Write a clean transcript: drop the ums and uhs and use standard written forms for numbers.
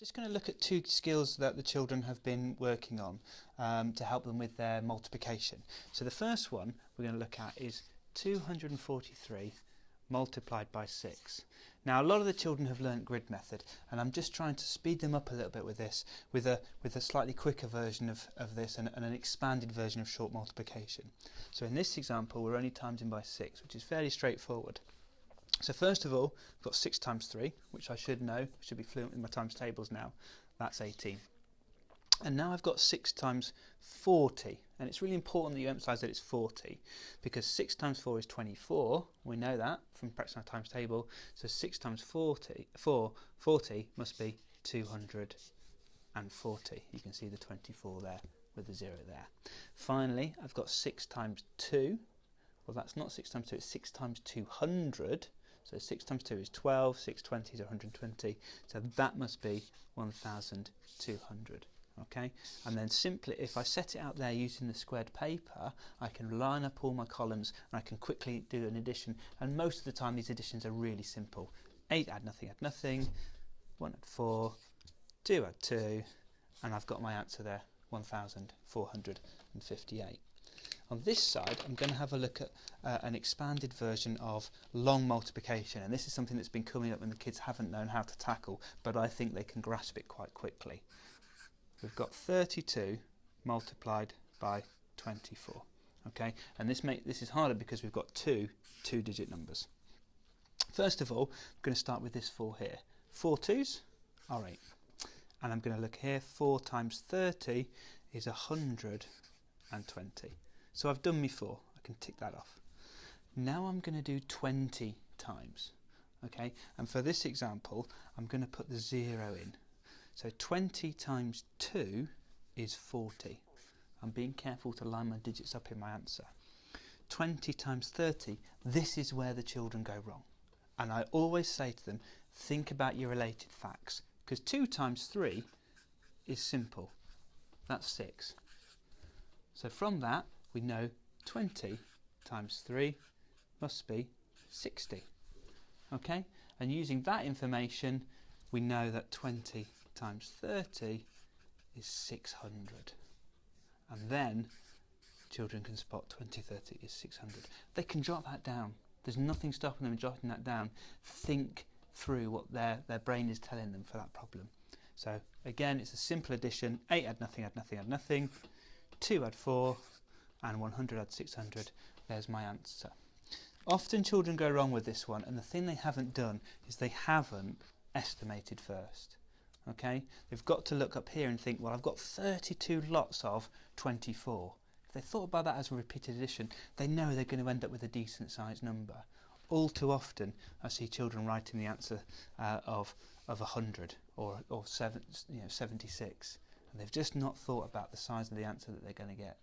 Just going to look at two skills that the children have been working on to help them with their multiplication. So the first one we're going to look at is 243 multiplied by 6. Now a lot of the children have learnt grid method, and I'm just trying to speed them up a little bit with this, with a slightly quicker version of this and an expanded version of short multiplication. So in this example we're only timesing by 6, which is fairly straightforward. So first of all, I've got 6 times 3, which I should know, should be fluent in my times tables now. That's 18. And now I've got 6 times 40, and it's really important that you emphasise that it's 40, because 6 times 4 is 24, we know that from practicing our times table, so 6 times 40 must be 240. You can see the 24 there with the 0 there. Finally, I've got 6 times 2, well that's not 6 times 2, it's 6 times 200, so 6 times 2 is 12, 620 is 120, so that must be 1200. Okay, and then simply if I set it out there using the squared paper, I can line up all my columns and I can quickly do an addition, and most of the time these additions are really simple. 8 add nothing, 1 add 4, 2 add 2, and I've got my answer there, 1458. On this side I'm going to have a look at an expanded version of long multiplication, and this is something that's been coming up when the kids haven't known how to tackle, but I think they can grasp it quite quickly. We've got 32 multiplied by 24. Okay, and this is harder because we've got two-digit numbers. First of all, I'm going to start with this 4 here. 4 2s are 8, and I'm going to look here. 4 times 30 is 120. So I've done me 4. I can tick that off. Now I'm going to do 20 times. Okay, and for this example, I'm going to put the 0 in. So 20 times 2 is 40. I'm being careful to line my digits up in my answer. 20 times 30, this is where the children go wrong. And I always say to them, think about your related facts, because 2 times 3 is simple. That's 6. So from that, we know 20 times 3 must be 60. Okay? And using that information, we know that 20 times 30 is 600, and then children can spot 20 30 is 600. They can jot that down. There's nothing stopping them jotting that down. Think through what their brain is telling them for that problem. So again, it's a simple addition. 8 add nothing, 2 add 4, and 100 add 600. There's my answer. Often children go wrong with this one, and the thing they haven't done is they haven't estimated first. Okay, they've got to look up here and think, well, I've got 32 lots of 24. If they thought about that as a repeated addition, they know they're going to end up with a decent sized number. All too often I see children writing the answer of 100 or 76, and they've just not thought about the size of the answer that they're going to get.